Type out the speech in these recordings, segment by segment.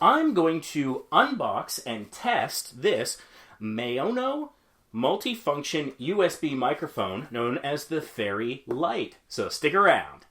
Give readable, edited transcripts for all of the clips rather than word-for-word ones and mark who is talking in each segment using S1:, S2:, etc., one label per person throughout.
S1: I'm going to unbox and test this Maono multifunction USB microphone known as the Fairy Lite. So stick around.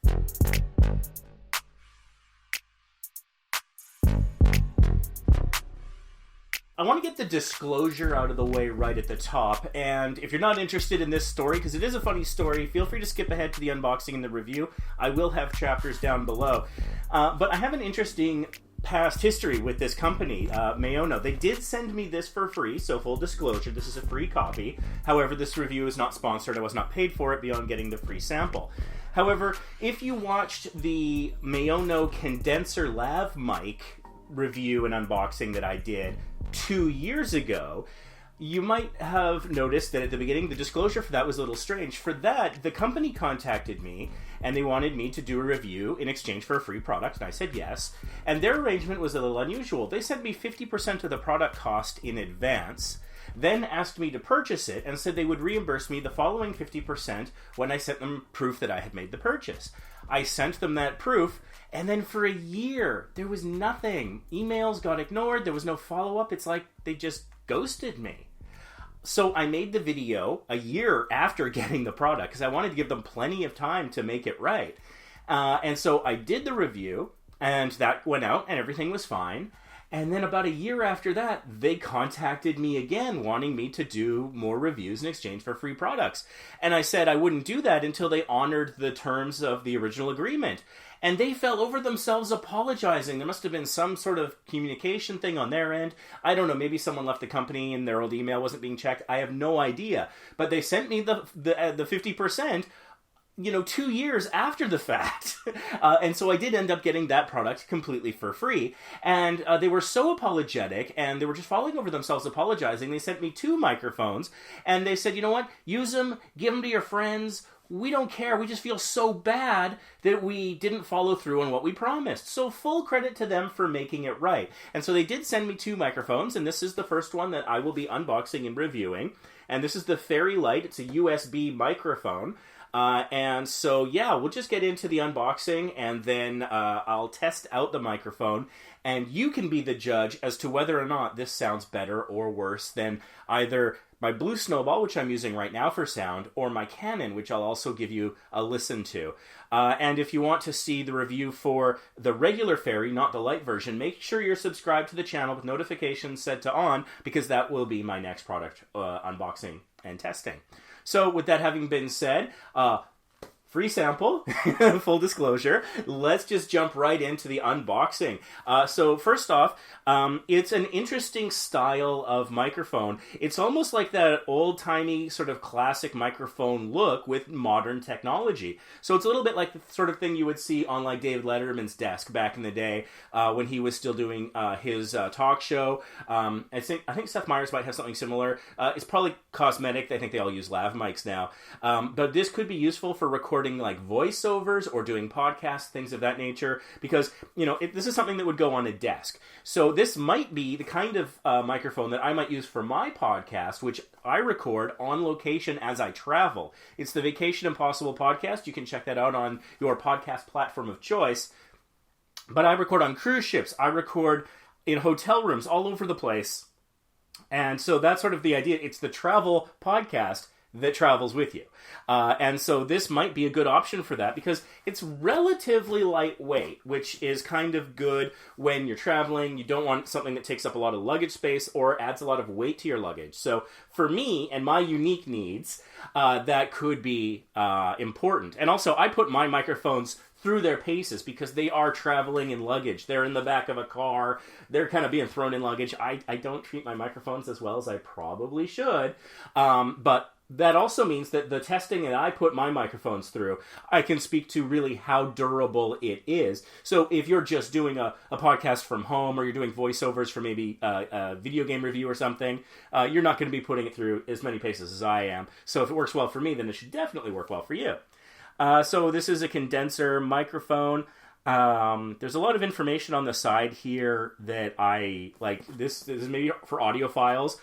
S1: I want to get the disclosure out of the way right at the top, and if you're not interested in this story, because it is a funny story, feel free to skip ahead to the unboxing and the review. I will have chapters down below. But I have an interesting past history with this company, Maono. They did send me this for free, so full disclosure, this is a free copy. However, this review is not sponsored. I was not paid for it beyond getting the free sample. However, if you watched the Maono condenser lav mic review and unboxing that I did 2 years ago, you might have noticed that at the beginning the disclosure for that was a little strange. For that, the company contacted me and they wanted me to do a review in exchange for a free product, and I said yes. And their arrangement was a little unusual. They sent me 50% of the product cost in advance, then asked me to purchase it and said they would reimburse me the following 50% when I sent them proof that I had made the purchase. I sent them that proof, and then for a year, there was nothing. Emails got ignored, there was no follow-up. It's like they just ghosted me. So I made the video a year after getting the product, because I wanted to give them plenty of time to make it right. And so I did the review, and that went out, and everything was fine. And then about a year after that, they contacted me again, wanting me to do more reviews in exchange for free products. And I said I wouldn't do that until they honored the terms of the original agreement. And they fell over themselves apologizing. There must have been some sort of communication thing on their end. I don't know, maybe someone left the company and their old email wasn't being checked. I have no idea. But they sent me the 50%, 2 years after the fact. And so I did end up getting that product completely for free. And they were so apologetic, and they were just falling over themselves apologizing. They sent me 2 microphones, and they said, you know what, use them, give them to your friends. We don't care. We just feel so bad that we didn't follow through on what we promised. So full credit to them for making it right. And so they did send me 2 microphones, and this is the first one that I will be unboxing and reviewing. And this is the Fairy Lite. It's a USB microphone. And so, yeah, we'll just get into the unboxing, and then I'll test out the microphone, and you can be the judge as to whether or not this sounds better or worse than either my Blue Snowball, which I'm using right now for sound, or my Canon, which I'll also give you a listen to. And if you want to see the review for the regular Fairy, not the Lite version, make sure you're subscribed to the channel with notifications set to on, because that will be my next product unboxing and testing. So with that having been said, free sample, full disclosure, let's just jump right into the unboxing. So first off, it's an interesting style of microphone. It's almost like that old-timey sort of classic microphone look with modern technology. So it's a little bit like the sort of thing you would see on like David Letterman's desk back in the day when he was still doing his talk show. I think Seth Meyers might have something similar. It's probably cosmetic. I think they all use lav mics now. But this could be useful for recording like voiceovers or doing podcasts, things of that nature, because, this is something that would go on a desk. So this might be the kind of microphone that I might use for my podcast, which I record on location as I travel. It's the Vacation Impossible podcast. You can check that out on your podcast platform of choice. But I record on cruise ships. I record in hotel rooms all over the place. And so that's sort of the idea. It's the travel podcast that travels with you. And so this might be a good option for that, because it's relatively lightweight, which is kind of good when you're traveling. You don't want something that takes up a lot of luggage space or adds a lot of weight to your luggage. So for me and my unique needs, that could be important. And also, I put my microphones through their paces because they are traveling in luggage. They're in the back of a car. They're kind of being thrown in luggage. I don't treat my microphones as well as I probably should. But that also means that the testing that I put my microphones through, I can speak to really how durable it is. So if you're just doing a podcast from home, or you're doing voiceovers for maybe a video game review or something, you're not going to be putting it through as many paces as I am. So if it works well for me, then it should definitely work well for you. So this is a condenser microphone. There's a lot of information on the side here that I like. This is maybe for audiophiles.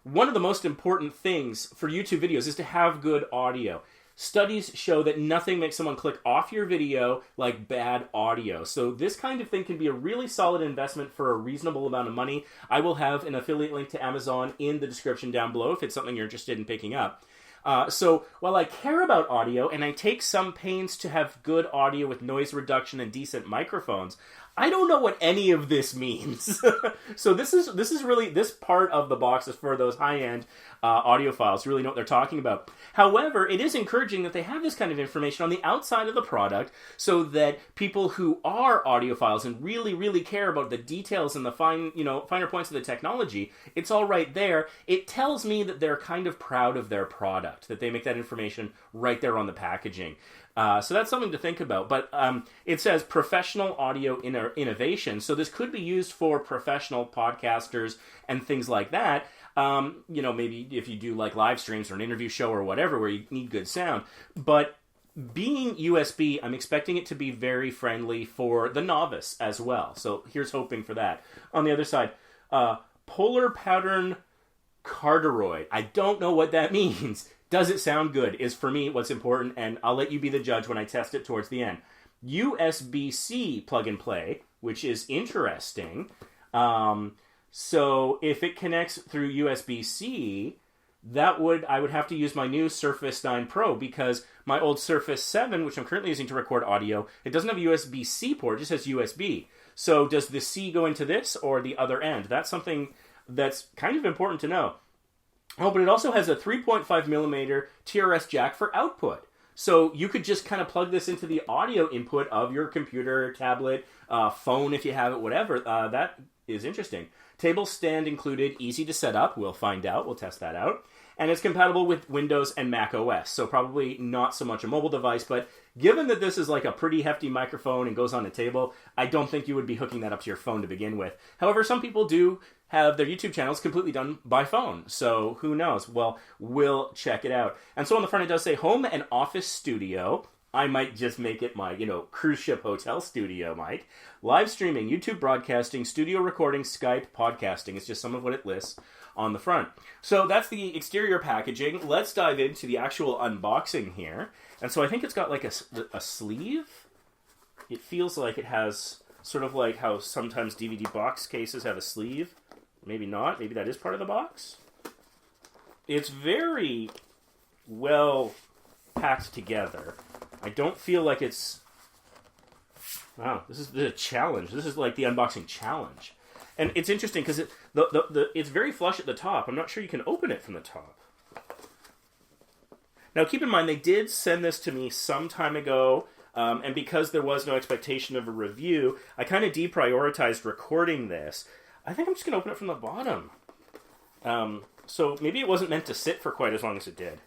S1: One of the most important things for YouTube videos is to have good audio. studies show that nothing makes someone click off your video like bad audio. So this kind of thing can be a really solid investment for a reasonable amount of money. I will have an affiliate link to Amazon in the description down below if it's something you're interested in picking up. So while I care about audio and I take some pains to have good audio with noise reduction and decent microphones, I don't know what any of this means. So this is really, this part of the box is for those high-end audiophiles who really know what they're talking about. However, it is encouraging that they have this kind of information on the outside of the product so that people who are audiophiles and really, really care about the details and the finer points of the technology, it's all right there. It tells me that they're kind of proud of their product, that they make that information right there on the packaging. So that's something to think about. But it says professional audio innovation. So this could be used for professional podcasters and things like that. Maybe if you do like live streams or an interview show or whatever where you need good sound. But being USB, I'm expecting it to be very friendly for the novice as well. So here's hoping for that. On the other side, polar pattern cardioid. I don't know what that means. Does it sound good is for me what's important, and I'll let you be the judge when I test it towards the end. USB-C plug and play, which is interesting. So if it connects through USB-C, I would have to use my new Surface 9 Pro, because my old Surface 7, which I'm currently using to record audio, it doesn't have a USB-C port, it just has USB. So does the C go into this or the other end? That's something that's kind of important to know. Oh, but it also has a 3.5 millimeter TRS jack for output. So you could just kind of plug this into the audio input of your computer, tablet, phone if you have it, whatever. That is interesting. Table stand included, easy to set up. We'll find out. We'll test that out. And it's compatible with Windows and Mac OS. So probably not so much a mobile device, but given that this is like a pretty hefty microphone and goes on a table, I don't think you would be hooking that up to your phone to begin with. However, some people do have their YouTube channels completely done by phone. So who knows? Well, we'll check it out. And so on the front it does say home and office studio. I might just make it my, cruise ship hotel studio, Mike. Live streaming, YouTube broadcasting, studio recording, Skype, podcasting. It's just some of what it lists on the front. So that's the exterior packaging. Let's dive into the actual unboxing here. And so I think it's got like a sleeve. It feels like it has sort of like how sometimes DVD box cases have a sleeve. Maybe not. Maybe that is part of the box. It's very well packed together. I don't feel like it's... Wow, this is a challenge. This is like the unboxing challenge. And it's interesting because it's very flush at the top. I'm not sure you can open it from the top. Now keep in mind, they did send this to me some time ago, and because there was no expectation of a review, I kind of deprioritized recording this. I think I'm just going to open it from the bottom. So maybe it wasn't meant to sit for quite as long as it did.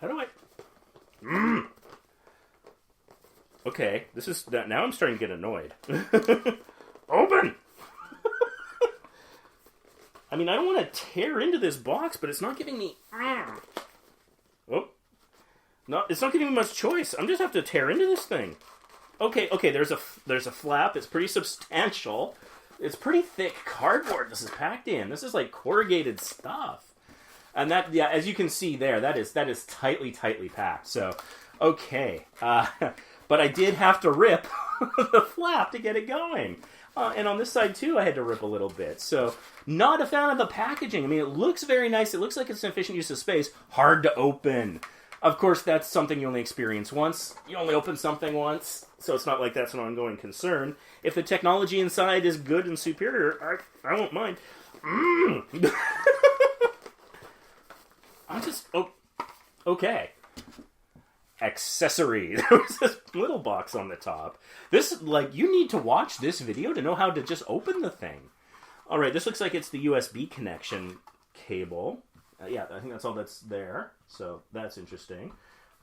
S1: How do I... Okay, this is... Now I'm starting to get annoyed. Open! I mean, I don't want to tear into this box, but it's not giving me... Oh. No, it's not giving me much choice. I'm just have to tear into this thing. Okay, there's a flap. It's pretty substantial. It's pretty thick cardboard this is packed in. This is like corrugated stuff. And that, yeah, as you can see there, that is tightly packed. So, okay. But I did have to rip the flap to get it going. And on this side, too, I had to rip a little bit. So, not a fan of the packaging. I mean, it looks very nice. It looks like it's an efficient use of space. Hard to open. Of course, that's something you only experience once. You only open something once. So it's not like that's an ongoing concern. If the technology inside is good and superior, I won't mind. I'm just... Oh, okay. Accessory. There was this little box on the top. This, like, you need to watch this video to know how to just open the thing. Alright, this looks like it's the USB connection cable. Yeah, I think that's all that's there. So that's interesting.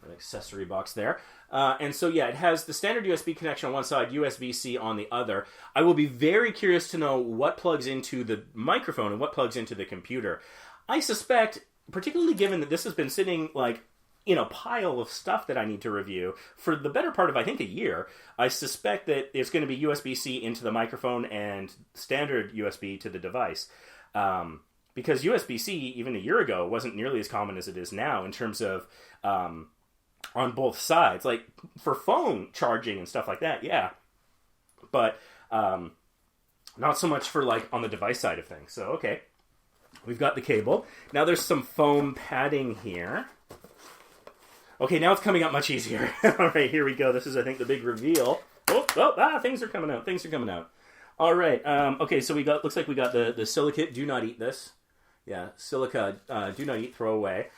S1: An accessory box there. And so, yeah, it has the standard USB connection on one side, USB-C on the other. I will be very curious to know what plugs into the microphone and what plugs into the computer. I suspect, particularly given that this has been sitting, like, in a pile of stuff that I need to review for the better part of, I think, a year, I suspect that it's going to be USB-C into the microphone and standard USB to the device. Because USB-C, even a year ago, wasn't nearly as common as it is now in terms of on both sides, like for phone charging and stuff like that, yeah. But not so much for like on the device side of things. So, okay. We've got the cable. Now there's some foam padding here. Okay, now it's coming up much easier. All right, here we go. This is, I think, the big reveal. Things are coming out. Things are coming out. All right. Okay, so looks like we got the silicate. Do not eat this. Yeah, silica. Do not eat. Throw away.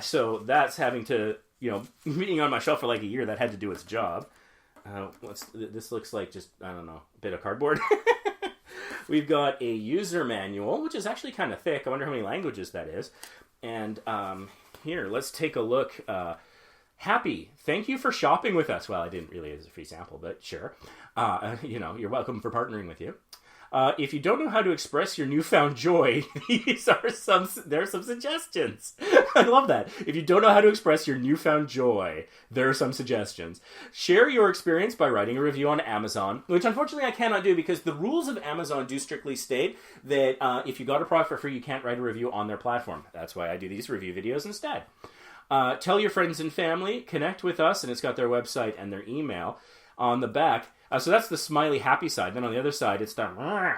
S1: So that's having to, being on my shelf for like a year. That had to do its job. This looks like just, I don't know, a bit of cardboard. We've got a user manual, which is actually kind of thick. I wonder how many languages that is. And here, let's take a look. Happy, thank you for shopping with us. Well, I didn't really as a free sample, but sure. You're welcome for partnering with you. If you don't know how to express your newfound joy, there are some suggestions. I love that. If you don't know how to express your newfound joy, there are some suggestions. Share your experience by writing a review on Amazon, which unfortunately I cannot do because the rules of Amazon do strictly state that if you got a product for free, you can't write a review on their platform. That's why I do these review videos instead. Tell your friends and family, connect with us, and it's got their website and their email on the back. So that's the smiley happy side. Then on the other side, it's the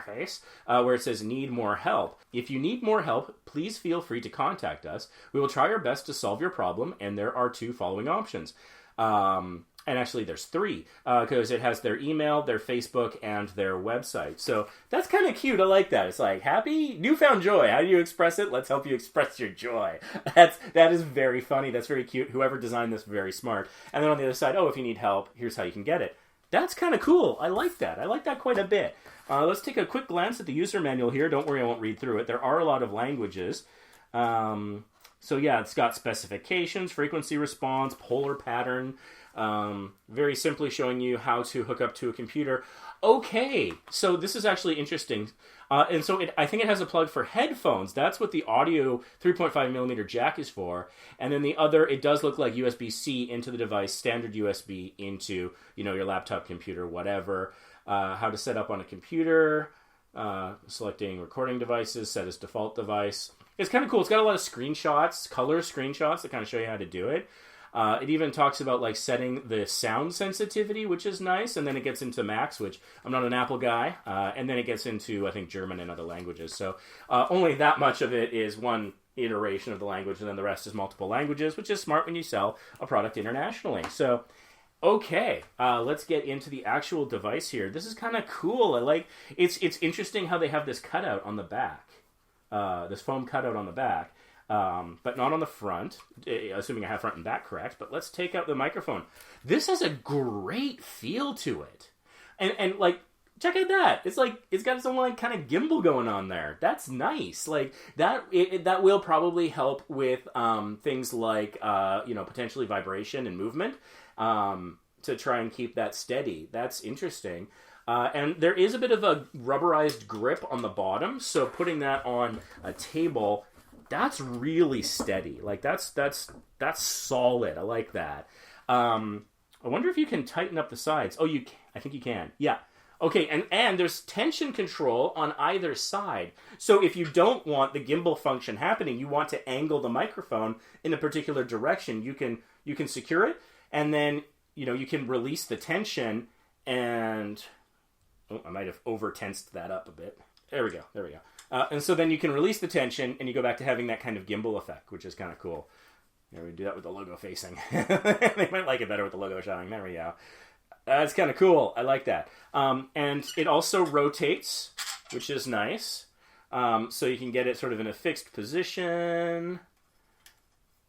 S1: face where it says need more help. If you need more help, please feel free to contact us. We will try our best to solve your problem, and there are 2 following options. And actually, there's 3, because it has their email, their Facebook, and their website. So that's kind of cute. I like that. It's like, happy, newfound joy. How do you express it? Let's help you express your joy. That is very funny. That's very cute. Whoever designed this, very smart. And then on the other side, if you need help, here's how you can get it. That's kind of cool. I like that. I like that quite a bit. Let's take a quick glance at the user manual here. Don't worry, I won't read through it. There are a lot of languages. So yeah, it's got specifications, frequency response, polar pattern, very simply showing you how to hook up to a computer. Okay, so this is actually interesting. And so I think it has a plug for headphones. That's what the audio 3.5 millimeter jack is for. And then the other, it does look like USB-C into the device, standard USB into, your laptop, computer, whatever. How to set up on a computer, selecting recording devices, set as default device. It's kind of cool. It's got a lot of screenshots, color screenshots that kind of show you how to do it. It even talks about like setting the sound sensitivity, which is nice, and then it gets into Max, which I'm not an Apple guy, and then it gets into, I think, German and other languages. So only that much of it is one iteration of the language, and then the rest is multiple languages, which is smart when you sell a product internationally. So, okay, let's get into the actual device here. This is kind of cool. I like it's interesting how they have this cutout on the back, this foam cutout on the back. But not on the front, assuming I have front and back correct. But let's take out the microphone. This has a great feel to it. And like, check out that. It's like, it's got some like kind of gimbal going on there. That's nice. Like that will probably help with, things like, potentially vibration and movement, to try and keep that steady. That's interesting. And there is a bit of a rubberized grip on the bottom. So putting that on a table, that's really steady. Like that's solid. I like that. I wonder if you can tighten up the sides. Oh, you can. I think you can. Yeah. Okay, and there's tension control on either side. So if you don't want the gimbal function happening, you want to angle the microphone in a particular direction, you can secure it, and then you can release the tension. And I might have over-tensed that up a bit. There we go. And so then you can release the tension, and you go back to having that kind of gimbal effect, which is kind of cool. We do that with the logo facing. They might like it better with the logo showing. There we go. That's kind of cool. I like that. And it also rotates, which is nice. So you can get it sort of in a fixed position.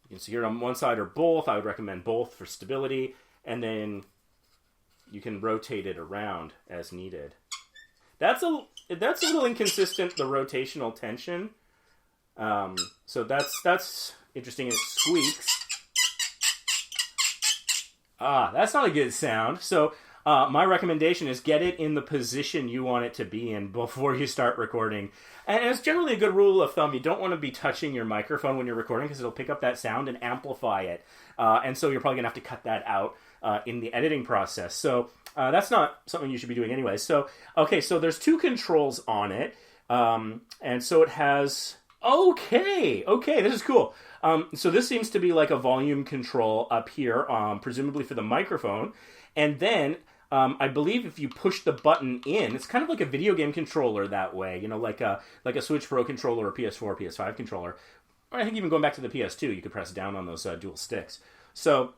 S1: You can secure it on one side or both. I would recommend both for stability. And then you can rotate it around as needed. That's a little inconsistent, the rotational tension. So that's interesting. It squeaks. That's not a good sound. So my recommendation is get it in the position you want it to be in before you start recording. And it's generally a good rule of thumb. You don't want to be touching your microphone when you're recording because it'll pick up that sound and amplify it. And so you're probably going to have to cut that out in the editing process. So that's not something you should be doing anyway. So, okay, so there's two controls on it. And so it has Okay, this is cool. So this seems to be like a volume control up here, presumably for the microphone. And then I believe if you push the button in, it's kind of like a video game controller that way. Like a Switch Pro controller or PS4, PS5 controller. Or I think even going back to the PS2, you could press down on those dual sticks. So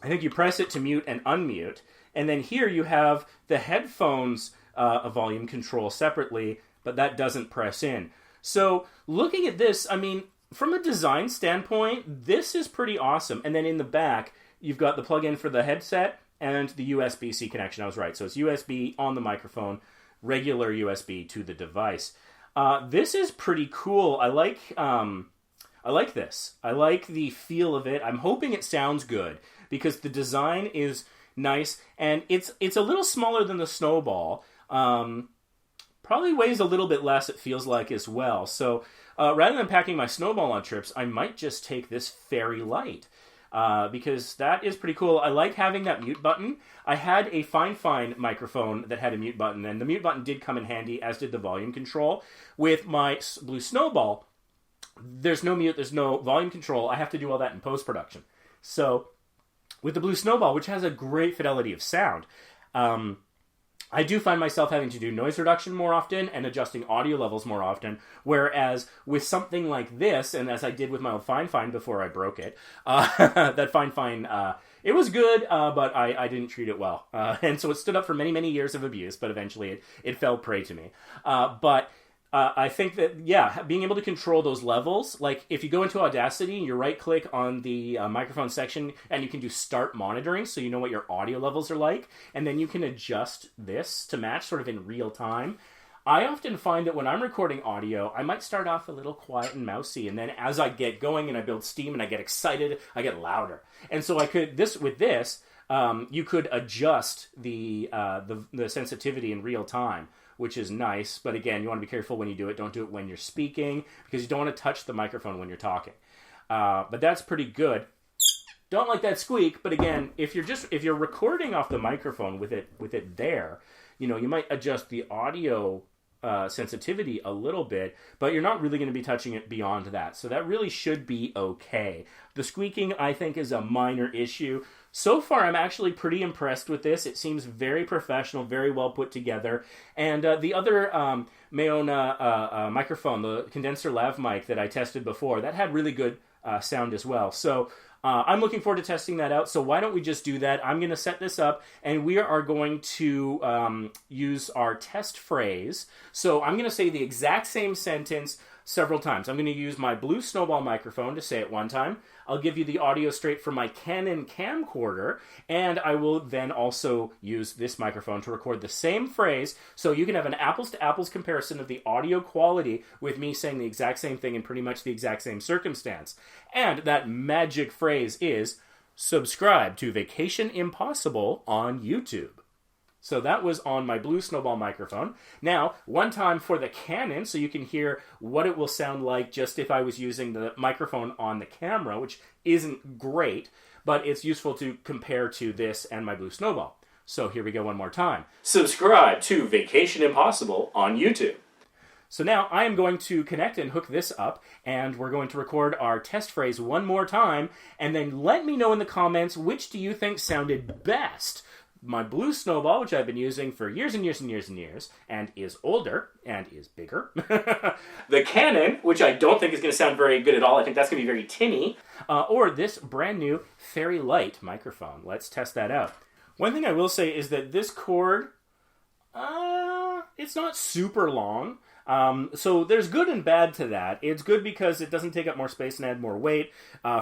S1: I think you press it to mute and unmute. And then here you have the headphones a volume control separately, but that doesn't press in. So looking at this, I mean, from a design standpoint, this is pretty awesome. And then in the back, you've got the plug-in for the headset and the USB-C connection. I was right. So it's USB on the microphone, regular USB to the device. This is pretty cool. I like this. I like the feel of it. I'm hoping it sounds good because the design is nice and it's a little smaller than the Snowball. Probably weighs a little bit less, it feels like, as well. So rather than packing my Snowball on trips, I might just take this Fairy Lite because that is pretty cool. I like having that mute button. I had a Fine microphone that had a mute button, and the mute button did come in handy, as did the volume control. With my Blue Snowball, there's no mute, there's no volume control. I have to do all that in post-production. So with the Blue Snowball, which has a great fidelity of sound, I do find myself having to do noise reduction more often and adjusting audio levels more often, whereas with something like this, and as I did with my old Fine before I broke it, that Fine, it was good, but I didn't treat it well. And so it stood up for many, many years of abuse, but eventually it fell prey to me. I think that, yeah, being able to control those levels, like if you go into Audacity and you right-click on the microphone section and you can do start monitoring so you know what your audio levels are like, and then you can adjust this to match sort of in real time. I often find that when I'm recording audio, I might start off a little quiet and mousy, and then as I get going and I build steam and I get excited, I get louder. And so you could adjust the sensitivity in real time, which is nice. But again, you want to be careful when you do it. Don't do it when you're speaking because you don't want to touch the microphone when you're talking. But that's pretty good. Don't like that squeak. But again, if you're recording off the microphone with it there, you might adjust the audio sensitivity a little bit, but you're not really going to be touching it beyond that. So that really should be okay. The squeaking, I think, is a minor issue. So far, I'm actually pretty impressed with this. It seems very professional, very well put together. And the other Maono microphone, the condenser lav mic that I tested before, that had really good sound as well. So I'm looking forward to testing that out. So why don't we just do that? I'm going to set this up, and we are going to use our test phrase. So I'm going to say the exact same sentence several times. I'm going to use my Blue Snowball microphone to say it one time. I'll give you the audio straight from my Canon camcorder, and I will then also use this microphone to record the same phrase, so you can have an apples-to-apples comparison of the audio quality with me saying the exact same thing in pretty much the exact same circumstance. And that magic phrase is, subscribe to Vacation Impossible on YouTube. So that was on my Blue Snowball microphone. Now, one time for the Canon, so you can hear what it will sound like just if I was using the microphone on the camera, which isn't great, but it's useful to compare to this and my Blue Snowball. So here we go one more time. Subscribe to Vacation Impossible on YouTube. So now I am going to connect and hook this up, and we're going to record our test phrase one more time, and then let me know in the comments which do you think sounded best. My Blue Snowball, which I've been using for years and years and years and years, and is older, and is bigger. The Canon, which I don't think is going to sound very good at all. I think that's going to be very tinny. Or this brand new Fairy Lite microphone. Let's test that out. One thing I will say is that this cord, it's not super long. So there's good and bad to that. It's good because it doesn't take up more space and add more weight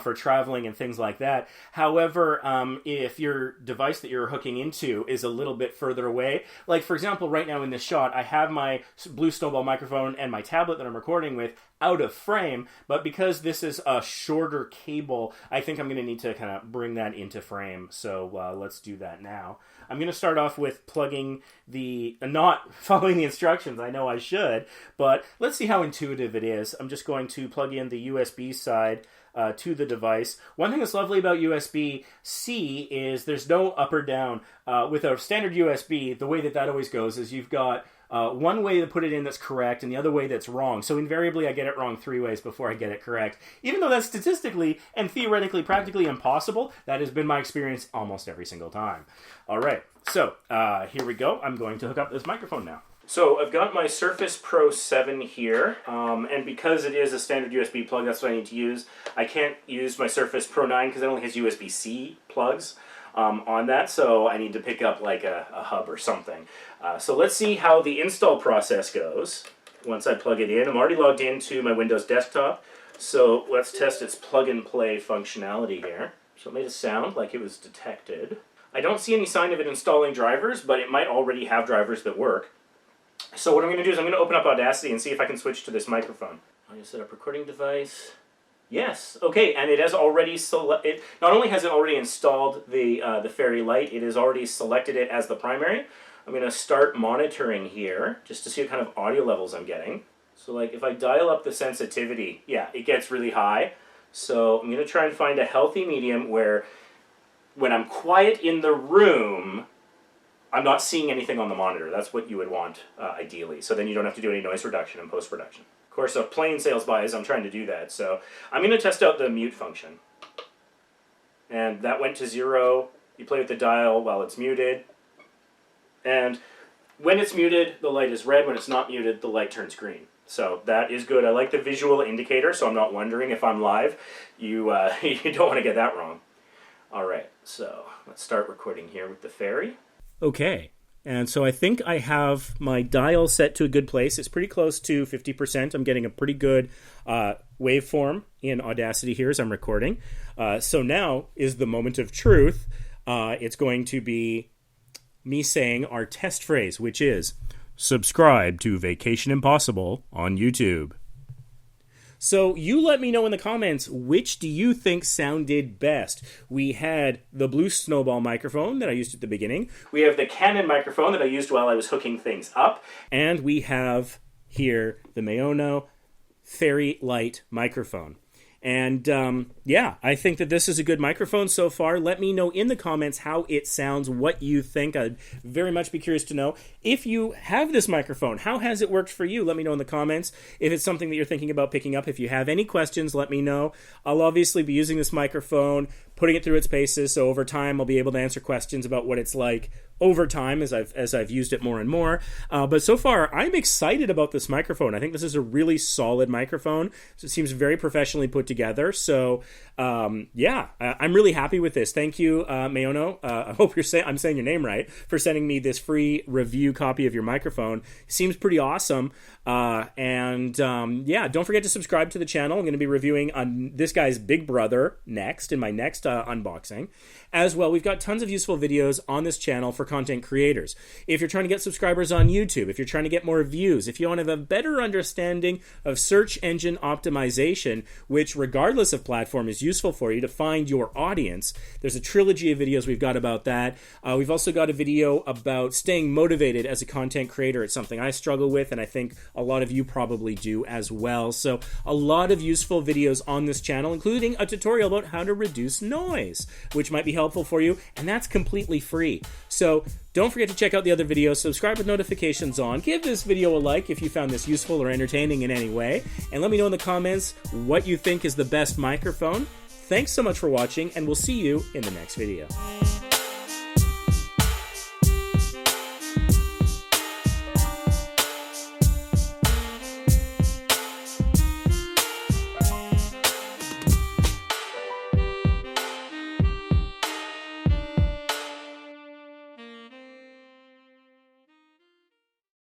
S1: for traveling and things like that. However, if your device that you're hooking into is a little bit further away, like for example, right now in this shot, I have my Blue Snowball microphone and my tablet that I'm recording with out of frame, but because this is a shorter cable, I think I'm going to need to kind of bring that into frame. So let's do that now. I'm going to start off with plugging not following the instructions, I know I should, but let's see how intuitive it is. I'm just going to plug in the USB side to the device. One thing that's lovely about USB-C is there's no up or down. With a standard USB, the way that always goes is you've got one way to put it in that's correct and the other way that's wrong. So invariably I get it wrong 3 ways before I get it correct. Even though that's statistically and theoretically practically impossible, that has been my experience almost every single time. All right, so here we go. I'm going to hook up this microphone now. So I've got my Surface Pro 7 here, and because it is a standard USB plug, that's what I need to use. I can't use my Surface Pro 9 because it only has USB-C plugs on that, so I need to pick up like a hub or something. So let's see how the install process goes once I plug it in. I'm already logged into my Windows desktop, so let's test its plug-and-play functionality here. So it made a sound like it was detected. I don't see any sign of it installing drivers, but it might already have drivers that work. So what I'm going to do is I'm going to open up Audacity and see if I can switch to this microphone. I'm going to set up recording device. Yes, okay, and it has already not only has it already installed the Fairy Lite, it has already selected it as the primary. I'm going to start monitoring here just to see what kind of audio levels I'm getting. So like if I dial up the sensitivity, yeah, it gets really high. So I'm going to try and find a healthy medium where when I'm quiet in the room, I'm not seeing anything on the monitor. That's what you would want, ideally. So then you don't have to do any noise reduction in post-production. Of course, a plain sales by is I'm trying to do that. So I'm going to test out the mute function. And that went to 0. You play with the dial while it's muted. And when it's muted, the light is red. When it's not muted, the light turns green. So that is good. I like the visual indicator, so I'm not wondering if I'm live. You, you don't want to get that wrong. All right, so let's start recording here with the Fairy. Okay, and so I think I have my dial set to a good place. It's pretty close to 50%. I'm getting a pretty good waveform in Audacity here as I'm recording. So now is the moment of truth. It's going to be me saying our test phrase, which is, subscribe to Vacation Impossible on YouTube. So you let me know in the comments, which do you think sounded best? We had the Blue Snowball microphone that I used at the beginning. We have the Canon microphone that I used while I was hooking things up. And we have here the Maono Fairy Lite microphone. And yeah, I think that this is a good microphone so far. Let me know in the comments how it sounds, what you think. I'd very much be curious to know. If you have this microphone, how has it worked for you? Let me know in the comments. If it's something that you're thinking about picking up, if you have any questions, let me know. I'll obviously be using this microphone, putting it through its paces, so over time I'll be able to answer questions about what it's like over time as I've used it more and more. But so far, I'm excited about this microphone. I think this is a really solid microphone. So it seems very professionally put together. So yeah, I'm really happy with this. Thank you, Maono. I hope I'm saying your name right, for sending me this free review copy of your microphone. It seems pretty awesome. Yeah, don't forget to subscribe to the channel. I'm going to be reviewing this guy's big brother next in my next unboxing. As well, we've got tons of useful videos on this channel for content creators. If you're trying to get subscribers on YouTube, if you're trying to get more views, if you want to have a better understanding of search engine optimization, which regardless of platform is useful for you to find your audience, there's a trilogy of videos we've got about that. We've also got a video about staying motivated as a content creator. It's something I struggle with, and I think a lot of you probably do as well. So a lot of useful videos on this channel, including a tutorial about how to reduce noise, which might be helpful for you, and that's completely free. So don't forget to check out the other videos, subscribe with notifications on, give this video a like if you found this useful or entertaining in any way, and let me know in the comments what you think is the best microphone. Thanks so much for watching, and we'll see you in the next video.